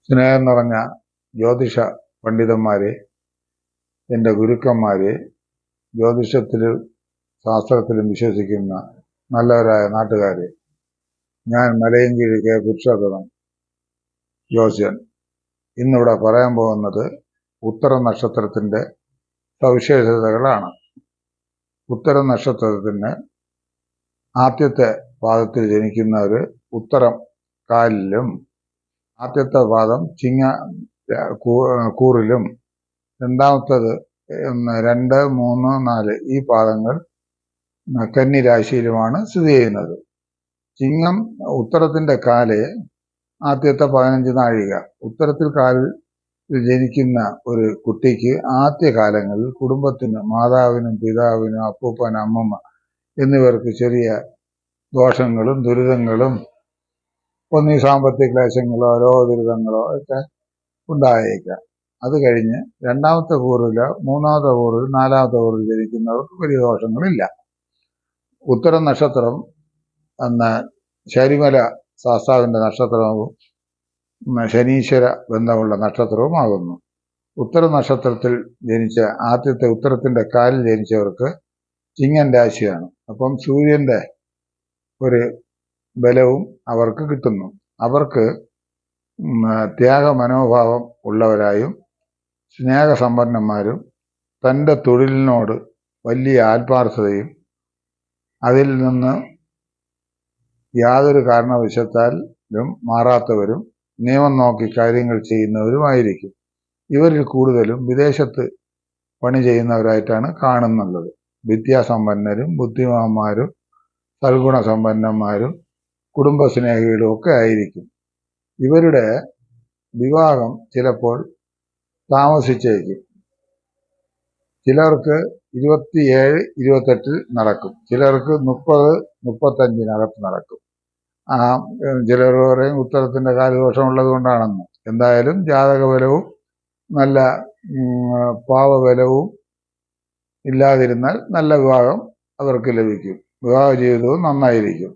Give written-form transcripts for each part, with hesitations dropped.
സ്നേഹം നിറഞ്ഞ ജ്യോതിഷ പണ്ഡിതന്മാരെ, എൻ്റെ ഗുരുക്കന്മാരെ, ജ്യോതിഷത്തിലും ശാസ്ത്രത്തിലും വിശ്വസിക്കുന്ന നല്ലവരായ നാട്ടുകാരെ, ഞാൻ മലയൻകീഴ് കെ പുരുഷോത്തമൻ ജ്യോത്സ്യൻ ഇന്നിവിടെ പറയാൻ പോകുന്നത് ഉത്തര നക്ഷത്രത്തിൻ്റെ സവിശേഷതകളാണ്. ഉത്തര നക്ഷത്രത്തിന് ആദ്യത്തെ പാദത്തിൽ ജനിക്കുന്നവർ ഉത്തരം കാലിലും, ആദ്യത്തെ പാദം ചിങ്ങ കൂറിലും, രണ്ടാമത്തത് 2, 3, 4 ഈ പാദങ്ങൾ കന്നി രാശിയിലുമാണ് സ്ഥിതി ചെയ്യുന്നത്. ചിങ്ങം ഉത്തരത്തിന്റെ കാല് ആദ്യത്തെ 15 നാഴിക. ഉത്തരത്തിൽ കാലിൽ ജനിക്കുന്ന ഒരു കുട്ടിക്ക് ആദ്യ കാലങ്ങളിൽ കുടുംബത്തിന്, മാതാവിനും പിതാവിനും അപ്പൂപ്പൻ അമ്മമ്മ എന്നിവർക്ക് ചെറിയ ദോഷങ്ങളും ദുരിതങ്ങളും, ഒന്നീ സാമ്പത്തിക ക്ലേശങ്ങളോ രോഗദുരിതങ്ങളോ ഒക്കെ ഉണ്ടായേക്കാം. അത് കഴിഞ്ഞ് രണ്ടാമത്തെ കൂറിലോ മൂന്നാമത്തെ കൂറിൽ നാലാമത്തെ കൂറിൽ ജനിക്കുന്നവർക്ക് വലിയ ദോഷങ്ങളില്ല. ഉത്തര നക്ഷത്രം എന്ന ശബരിമല ശാസ്താവിൻ്റെ നക്ഷത്രവും ശനീശ്വര ബന്ധമുള്ള നക്ഷത്രവുമാകുന്നു. ഉത്തര നക്ഷത്രത്തിൽ ജനിച്ച ആദ്യത്തെ ഉത്തരത്തിന്റെ കാലിൽ ജനിച്ചവർക്ക് ചിങ്ങൻ രാശിയാണ്. അപ്പം സൂര്യന്റെ ഒരു ബലവും അവർക്ക് കിട്ടുന്നു. അവർക്ക് ത്യാഗ മനോഭാവം ഉള്ളവരായും സ്നേഹസമ്പന്നന്മാരും തൻ്റെ തൊഴിലിനോട് വലിയ ആത്മാർത്ഥതയും അതിൽ നിന്ന് യാതൊരു കാരണവശത്താലും മാറാത്തവരും നിയമം നോക്കി കാര്യങ്ങൾ ചെയ്യുന്നവരുമായിരിക്കും. ഇവരിൽ കൂടുതലും വിദേശത്ത് പണി ചെയ്യുന്നവരായിട്ടാണ് കാണുന്നുള്ളത്. വിദ്യാസമ്പന്നരും ബുദ്ധിമാന്മാരും സൽഗുണസമ്പന്നന്മാരും കുടുംബസ്നേഹികളും ഒക്കെ ആയിരിക്കും. ഇവരുടെ വിവാഹം ചിലപ്പോൾ താമസിച്ചേക്കും. ചിലർക്ക് 27, 28 നടക്കും, ചിലർക്ക് 30, 35 നടക്കും. ചിലർ പറയും ഉത്തരത്തിന്റെ കാലദോഷമുള്ളത് കൊണ്ടാണെന്ന്. എന്തായാലും ജാതകബലവും നല്ല പാവബലവും ഇല്ലാതിരുന്നാൽ നല്ല വിവാഹം അവർക്ക് ലഭിക്കും. വിവാഹ ജീവിതവും നന്നായിരിക്കും.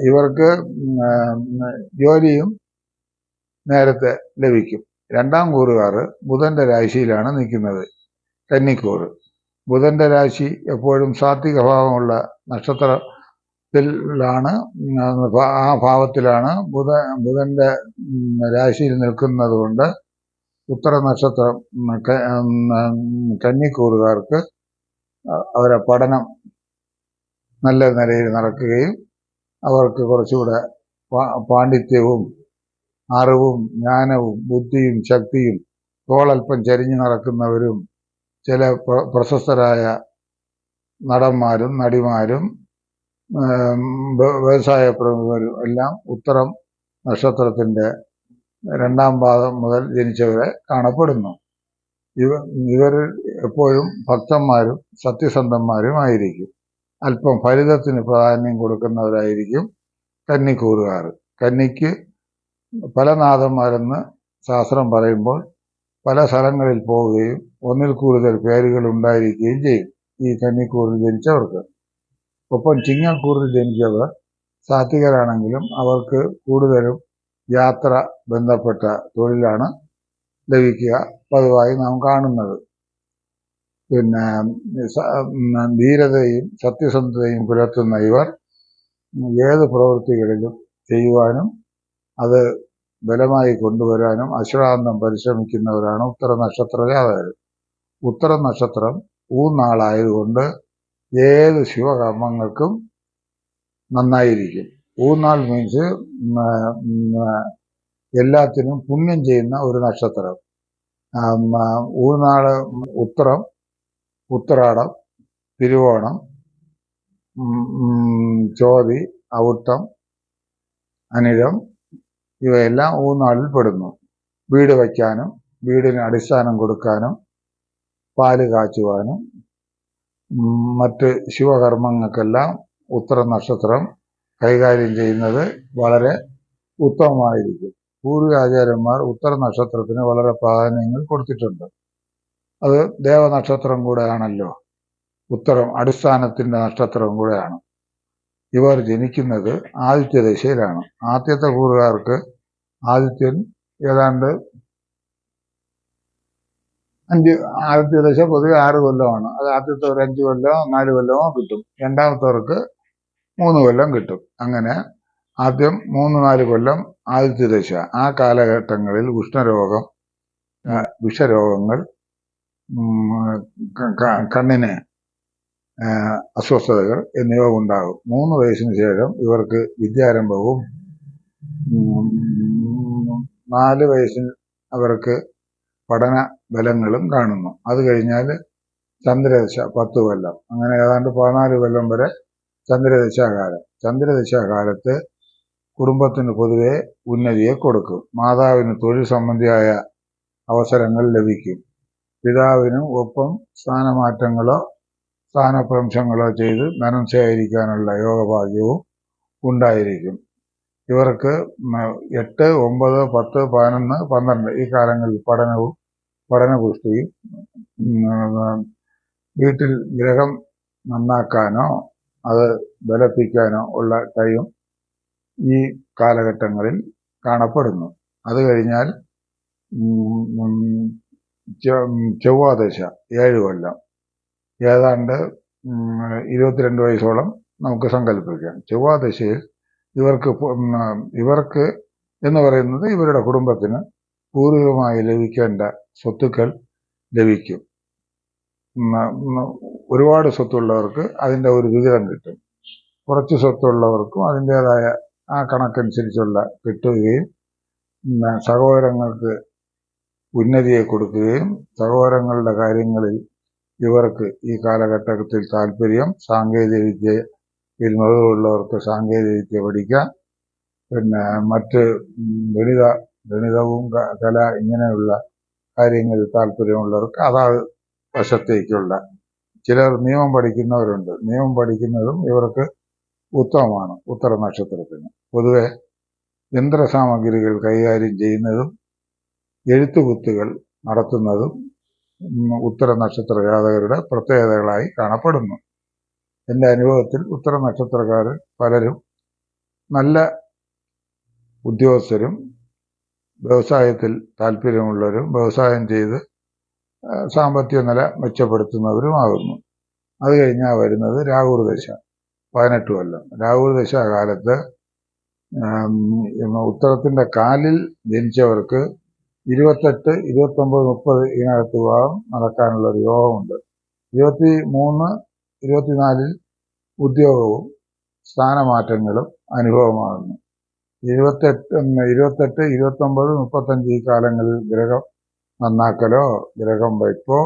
ഇവർക്ക് ജോലിയും നേരത്തെ ലഭിക്കും. രണ്ടാം കൂറുകാർ ബുധന്റെ രാശിയിലാണ് നിൽക്കുന്നത്, കന്നിക്കൂറ്. ബുധന്റെ രാശി എപ്പോഴും സാത്വിക ഭാവമുള്ള നക്ഷത്രത്തിലാണ്, ആ ഭാവത്തിലാണ് ബുധന്റെ രാശിയിൽ നിൽക്കുന്നത് കൊണ്ട് ഉത്തര നക്ഷത്രം കന്നിക്കൂറുകാർക്ക് അവരെ പഠനം നല്ല നിലയിൽ നടക്കുകയും അവർക്ക് കുറച്ചുകൂടെ പാണ്ഡിത്യവും അറിവും ജ്ഞാനവും ബുദ്ധിയും ശക്തിയും, തോളൽപ്പം ചരിഞ്ഞു നടക്കുന്നവരും ചില പ്രശസ്തരായ നടന്മാരും നടിമാരും വ്യവസായ പ്രമുഖരും എല്ലാം ഉത്തരം നക്ഷത്രത്തിന്റെ രണ്ടാം പാദം മുതൽ ജനിച്ചവരെ കാണപ്പെടുന്നു. ഇവർ എപ്പോഴും ഭക്തന്മാരും സത്യസന്ധന്മാരുമായിരിക്കും. അല്പം ഫലിതത്തിന് പ്രാധാന്യം കൊടുക്കുന്നവരായിരിക്കും കന്നിക്കൂറുകാർ. കന്നിക്ക് പല നാഥന്മാരെന്ന് ശാസ്ത്രം പറയുമ്പോൾ പല സ്ഥലങ്ങളിൽ പോവുകയും ഒന്നിൽ കൂടുതൽ പേരുകൾ ഉണ്ടായിരിക്കുകയും ചെയ്യും ഈ കന്നിക്കൂറിൽ ജനിച്ചവർക്ക്. ഒപ്പം ചിങ്ങക്കൂറിൽ ജനിച്ചവർ സാത്വികരാണെങ്കിലും അവർക്ക് കൂടുതലും യാത്ര ബന്ധപ്പെട്ട തൊഴിലാണ് ലഭിക്കുക പതിവായി നാം കാണുന്നത്. പിന്നെ ധീരതയും സത്യസന്ധതയും പുലർത്തുന്ന ഇവർ ഏത് പ്രവൃത്തികളിലും ചെയ്യുവാനും അത് ബലമായി കൊണ്ടുവരാനും അശ്രാന്തം പരിശ്രമിക്കുന്നവരാണ് ഉത്തര നക്ഷത്ര ജാതകർ. ഉത്തര നക്ഷത്രം ഊന്നാളായതുകൊണ്ട് ഏത് ശുഭകർമ്മങ്ങൾക്കും നന്നായിരിക്കും. ഊന്നാൾ മീൻസ് എല്ലാത്തിനും പുണ്യം ചെയ്യുന്ന ഒരു നക്ഷത്രം. ഊന്നാള് ഉത്തരം, ഉത്രാടം, തിരുവോണം, ചോതി, ഔട്ടം, അനിഴം ഇവയെല്ലാം ഊന്നാളിൽ പെടുന്നു. വീട് വയ്ക്കാനും വീടിന് അടിസ്ഥാനം കൊടുക്കാനും പാല് കാച്ചുവാനും മറ്റ് ശുഭകർമ്മങ്ങൾക്കെല്ലാം ഉത്തര നക്ഷത്രം കൈകാര്യം ചെയ്യുന്നത് വളരെ ഉത്തമമായിരിക്കും. പൂർവാചാര്യന്മാർ ഉത്തര നക്ഷത്രത്തിന് വളരെ പ്രാധാന്യങ്ങൾ കൊടുത്തിട്ടുണ്ട്. അത് ദേവനക്ഷത്രം കൂടെയാണല്ലോ. ഉത്തരം അടിസ്ഥാനത്തിന്റെ നക്ഷത്രം കൂടെയാണ്. ഇവർ ജനിക്കുന്നത് ആദിത്യ ദശയിലാണ്. ആദ്യത്തെ കൂറുകാർക്ക് ആദിത്യൻ ഏതാണ്ട് ആദ്യത്തെ ദശ പൊതുവെ 6 കൊല്ലമാണ്. അത് ആദ്യത്തെ ഒരു 5 കൊല്ലമോ 4 കൊല്ലമോ കിട്ടും. രണ്ടാമത്തവർക്ക് 3 കൊല്ലം കിട്ടും. അങ്ങനെ ആദ്യം 3-4 കൊല്ലം ആദ്യത്തെ ദശ. ആ കാലഘട്ടങ്ങളിൽ ഉഷ്ണരോഗം, വിഷരോഗങ്ങൾ, കണ്ണിന് അസ്വസ്ഥതകൾ എന്നിവ ഉണ്ടാകും. 3 വയസ്സിന് ശേഷം ഇവർക്ക് വിദ്യാരംഭവും, 4 വയസ്സിൽ അവർക്ക് പഠന ബലങ്ങളും കാണുന്നു. അത് കഴിഞ്ഞാൽ ചന്ദ്രദശ 10 കൊല്ലം. അങ്ങനെ ഏതാണ്ട് 14 കൊല്ലം വരെ ചന്ദ്രദശാകാലം. ചന്ദ്രദശാകാലത്ത് കുടുംബത്തിന് പൊതുവെ ഉന്നതിയെ കൊടുക്കും. മാതാവിന് തൊഴിൽ സംബന്ധിയായ അവസരങ്ങൾ ലഭിക്കും. പിതാവിനും ഒപ്പം സ്ഥാനമാറ്റങ്ങളോ സ്ഥാനഭ്രംശങ്ങളോ ചെയ്ത് ധനം ശേഖരിക്കാനുള്ള യോഗഭാഗ്യവും ഉണ്ടായിരിക്കും. ഇവർക്ക് 8, 9, 10, 11, 12 ഈ കാലങ്ങളിൽ പഠനപുഷ്ടിയും, വീട്ടിൽ ഗ്രഹം നന്നാക്കാനോ അത് ബലപ്പിക്കാനോ ഉള്ള ടൈം ഈ കാലഘട്ടങ്ങളിൽ കാണപ്പെടുന്നു. അത് കഴിഞ്ഞാൽ ചൊവ്വാദശ 7 കൊല്ലം, ഏതാണ്ട് 22 വയസ്സോളം നമുക്ക് സങ്കല്പിക്കാം. ചൊവ്വാദശയിൽ ഇവർക്ക് എന്ന് പറയുന്നത് ഇവരുടെ കുടുംബത്തിന് പൂർവികമായി ലഭിക്കേണ്ട സ്വത്തുക്കൾ ലഭിക്കും. ഒരുപാട് സ്വത്തുള്ളവർക്ക് അതിൻ്റെ ഒരു വിഹിതം കിട്ടും. കുറച്ച് സ്വത്തുള്ളവർക്കും അതിൻ്റെതായ ആ കണക്കനുസരിച്ചുള്ള കിട്ടുകയും, സഹോദരങ്ങൾക്ക് ഉന്നതിയെ കൊടുക്കുകയും, സഹോദരങ്ങളുടെ കാര്യങ്ങളിൽ ഇവർക്ക് ഈ കാലഘട്ടത്തിൽ താല്പര്യം, സാങ്കേതിക വിദ്യയിൽ മികവുള്ളവർക്ക് സാങ്കേതിക വിദ്യ പഠിക്കാൻ, മറ്റ് ഗണിതവും കല ഇങ്ങനെയുള്ള കാര്യങ്ങളിൽ താല്പര്യമുള്ളവർക്ക് അതാത് വശത്തേക്കുള്ള, ചിലർ നിയമം പഠിക്കുന്നവരുണ്ട്. നിയമം പഠിക്കുന്നതും ഇവർക്ക് ഉത്തമമാണ്. ഉത്തര നക്ഷത്രത്തിന് പൊതുവെ യന്ത്രസാമഗ്രികൾ കൈകാര്യം ചെയ്യുന്നതും എഴുത്തുകുത്തുകൾ നടത്തുന്നതും ഉത്തര നക്ഷത്ര ജാതകരുടെ പ്രത്യേകതകളായി കാണപ്പെടുന്നു. എൻ്റെ അനുഭവത്തിൽ ഉത്തര നക്ഷത്രക്കാർ പലരും നല്ല ഉദ്യോഗസ്ഥരും വ്യവസായത്തിൽ താല്പര്യമുള്ളവരും വ്യവസായം ചെയ്ത് സാമ്പത്തിക നില മെച്ചപ്പെടുത്തുന്നവരുമാകുന്നു. അത് കഴിഞ്ഞാൽ വരുന്നത് രാഹുർദശ 18 കൊല്ലം. രാഹുർദശ കാലത്ത് ഉത്തരത്തിൻ്റെ കാലിൽ ജനിച്ചവർക്ക് 28, 29, 30 ഇതിനകത്ത് വിവാഹം നടക്കാനുള്ള ഒരു യോഗമുണ്ട്. 23, 24 ഉദ്യോഗവും സ്ഥാനമാറ്റങ്ങളും അനുഭവമാകുന്നു. 28, 29, 35 ഈ കാലങ്ങളിൽ ഗ്രഹം നന്നാക്കലോ ഗ്രഹം വയ്പോ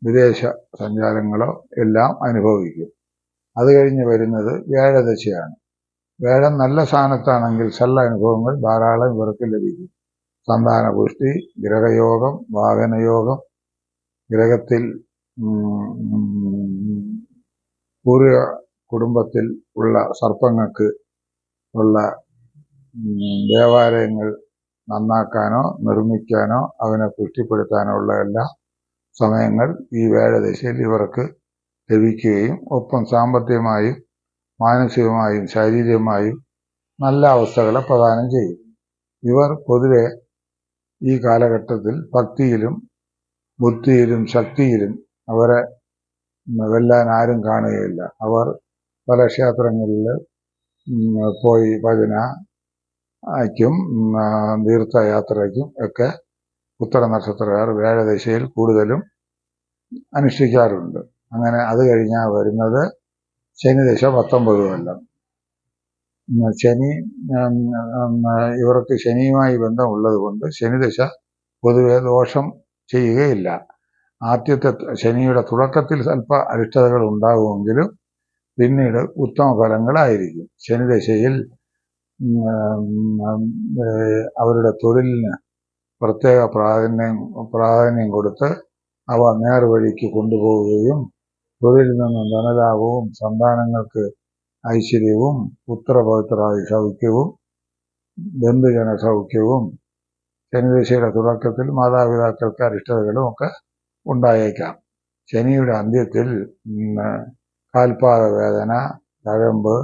വിദേശ സഞ്ചാരങ്ങളോ എല്ലാം അനുഭവിക്കും. അത് കഴിഞ്ഞ് വരുന്നത് വ്യാഴദശയാണ്. വ്യാഴം നല്ല സ്ഥാനത്താണെങ്കിൽ നല്ല അനുഭവങ്ങൾ ധാരാളം ഇവർക്ക് ലഭിക്കും. സന്താനപുഷ്ടി, ഗ്രഹയോഗം, വാഹനയോഗം, ഗ്രഹത്തിൽ പൂർവ്വ കുടുംബത്തിൽ ഉള്ള സർപ്പങ്ങൾക്ക് ഉള്ള ദേവാലയങ്ങൾ നന്നാക്കാനോ നിർമ്മിക്കാനോ അവനെ പുഷ്ടിപ്പെടുത്താനോ ഉള്ള എല്ലാ സമയങ്ങൾ ഈ വ്യാഴദശയിൽ ഇവർക്ക് ലഭിക്കുകയും, ഒപ്പം സാമ്പത്തികമായും മാനസികമായും ശാരീരികമായും നല്ല അവസ്ഥകളെ പ്രദാനം ചെയ്യും. ഇവർ പൊതുവെ ഈ കാലഘട്ടത്തിൽ ഭക്തിയിലും ബുദ്ധിയിലും ശക്തിയിലും അവരെ വെല്ലാൻ ആരും കാണുകയില്ല. അവർ പല ക്ഷേത്രങ്ങളിൽ പോയി ഭജനയ്ക്കും തീർത്ഥയാത്രയ്ക്കും ഒക്കെ ഉത്തര നക്ഷത്രക്കാർ വ്യാഴദശയിൽ കൂടുതലും അനുഷ്ഠിക്കാറുണ്ട്. അങ്ങനെ അത് കഴിഞ്ഞാൽ വരുന്നത് ശനിദശ 19 കൊല്ലം. ശനി ഇവർക്ക് ശനിയുമായി ബന്ധമുള്ളത് കൊണ്ട് ശനിദശ പൊതുവെ ദോഷം ചെയ്യുകയില്ല. ആദ്യത്തെ ശനിയുടെ തുടക്കത്തിൽ സ്വല്പ അരിഷ്ടതകൾ ഉണ്ടാകുമെങ്കിലും പിന്നീട് ഉത്തമ ഫലങ്ങളായിരിക്കും. ശനിദശയിൽ അവരുടെ തൊഴിലിന് പ്രത്യേക പ്രാധാന്യം കൊടുത്ത് അവ നേർവഴിക്ക് കൊണ്ടുപോവുകയും, തൊഴിലിൽ നിന്നും ധനലാഭവും സന്താനങ്ങൾക്ക് ഐശ്വര്യവും പുത്രപൗത്രാദി സൗഖ്യവും ബന്ധുജന സൗഖ്യവും, ശനിദശയുടെ തുടക്കത്തിൽ മാതാപിതാക്കൾക്ക് അരിഷ്ടതകളും ഒക്കെ ഉണ്ടായേക്കാം. ശനിയുടെ അന്ത്യത്തിൽ കാൽപാദ വേദന, തഴമ്പ്,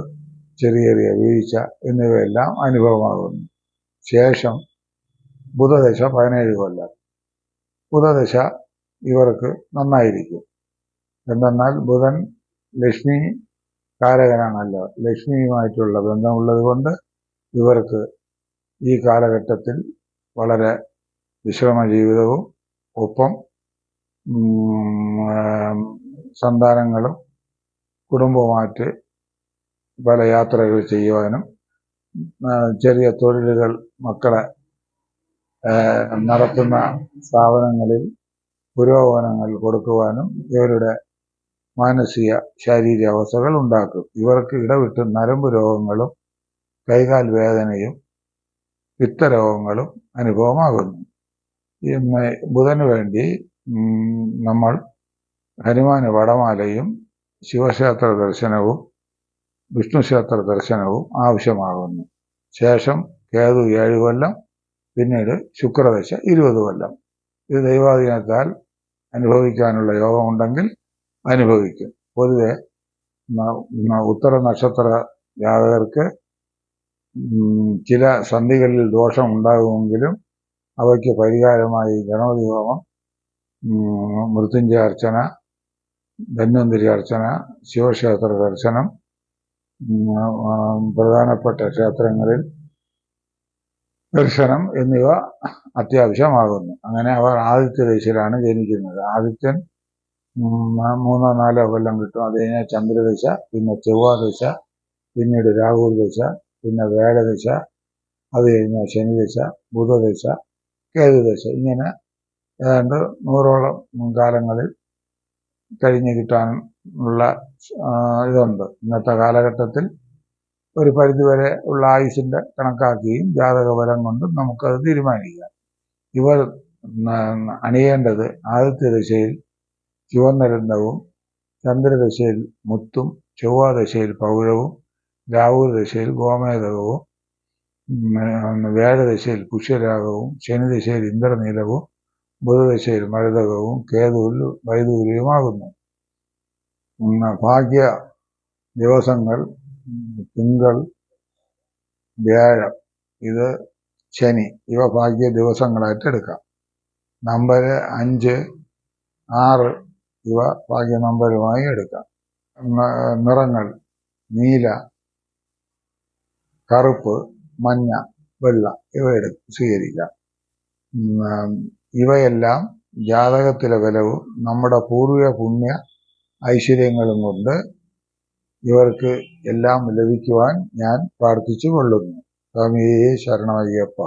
ചെറിയ ചെറിയ വീഴ്ച എന്നിവയെല്ലാം അനുഭവമാകുന്നു. ശേഷം ബുധദശ 17 കൊല്ലം. ബുധദശ ഇവർക്ക് നന്നായിരിക്കും. എന്തെന്നാൽ ബുധൻ ലക്ഷ്മി കാരകനാണല്ലോ. ലക്ഷ്മിയുമായിട്ടുള്ള ബന്ധമുള്ളത് കൊണ്ട് ഇവർക്ക് ഈ കാലഘട്ടത്തിൽ വളരെ വിശ്രമ ജീവിതവും ഒപ്പം സന്താനങ്ങളും കുടുംബവുമായിട്ട് പല യാത്രകൾ ചെയ്യുവാനും ചെറിയ തൊഴിലുകൾ മക്കളെ നടത്തുന്ന സ്ഥാപനങ്ങളിൽ പുരോഗമനങ്ങൾ കൊടുക്കുവാനും ഇവരുടെ മാനസിക ശാരീരിക അവസ്ഥകൾ ഉണ്ടാക്കും. ഇവർക്ക് ഇടവിട്ട് നരമ്പ് രോഗങ്ങളും കൈകാൽ വേദനയും പിത്തരോഗങ്ങളും അനുഭവമാകുന്നു. ബുധന് വേണ്ടി നമ്മൾ ഹനുമാന് വടമാലയും ശിവക്ഷേത്ര ദർശനവും വിഷ്ണുക്ഷേത്ര ദർശനവും ആവശ്യമാകുന്നു. ശേഷം കേതു 7 കൊല്ലം, പിന്നീട് ശുക്രദശ 20 കൊല്ലം. ഇത് ദൈവാധീനത്താൽ അനുഭവിക്കാനുള്ള യോഗമുണ്ടെങ്കിൽ അനുഭവിക്കും. പൊതുവെ ഉത്തര നക്ഷത്ര ജാതകർക്ക് ചില സന്ധികളിൽ ദോഷം ഉണ്ടാകുമെങ്കിലും അവയ്ക്ക് പരിഹാരമായി ഗണപതി ഹോമം, മൃത്യുഞ്ജയ അർച്ചന, ധന്വന്തരി അർച്ചന, ശിവക്ഷേത്ര ദർശനം, പ്രധാനപ്പെട്ട ക്ഷേത്രങ്ങളിൽ ദർശനം എന്നിവ അത്യാവശ്യമാകുന്നു. അങ്ങനെ അവർ ആദിത്യ ദശയിലാണ് ജനിക്കുന്നത്. ആദിത്യൻ 3-4 കൊല്ലം കിട്ടും. അത് കഴിഞ്ഞാൽ ചന്ദ്രദശ, പിന്നെ ചൊവ്വാദശ, പിന്നീട് രാഹുദശ, പിന്നെ വേഴദശ, അത് കഴിഞ്ഞാൽ ശനിദശ, ബുധദശ, കേതുദശ. ഇങ്ങനെ ഏതാണ്ട് 100ഓളം കാലങ്ങളിൽ കഴിഞ്ഞ് കിട്ടാനുള്ള ഇതുണ്ട്. ഇന്നത്തെ കാലഘട്ടത്തിൽ ഒരു പരിധിവരെ ഉള്ള ആയുസിന്റെ കണക്കാക്കിയും ജാതകബലം കൊണ്ടും നമുക്കത് തീരുമാനിക്കാം. ഇവർ അണിയേണ്ടത് ആദിത്യ ദശയിൽ ചുവന്നരന്തവും, ചന്ദ്രദശയിൽ മുത്തും, ചൊവ്വാദശയിൽ പൗഴവും, രാഹുദശയിൽ ഗോമേതകവും, വേഴദശയിൽ പുഷ്യരാഗവും, ശനിദശയിൽ ഇന്ദ്രനീലവും, ബുധദശയിൽ മരതകവും, കേതുവിൽ വൈദൂര്യവുമാകുന്നു. ഭാഗ്യ ദിവസങ്ങൾ തിങ്കൾ, വ്യാഴം, ഇത് ശനി, ഇവ ഭാഗ്യ ദിവസങ്ങളായിട്ട് എടുക്കാം. നമ്പർ 5, 6 ഇവ ഭാഗ്യ നമ്പരുമായി എടുക്കാം. നിറങ്ങൾ നീല, കറുപ്പ്, മഞ്ഞ, വെള്ള ഇവ സ്വീകരിക്കാം. ഇവയെല്ലാം ജാതകത്തിലെ ബലവും നമ്മുടെ പൂർവിക പുണ്യ ഐശ്വര്യങ്ങളും കൊണ്ട് ഇവർക്ക് എല്ലാം ലഭിക്കുവാൻ ഞാൻ പ്രാർത്ഥിച്ചു കൊള്ളുന്നു. സ്വാമിയേ ശരണമയ്യപ്പ.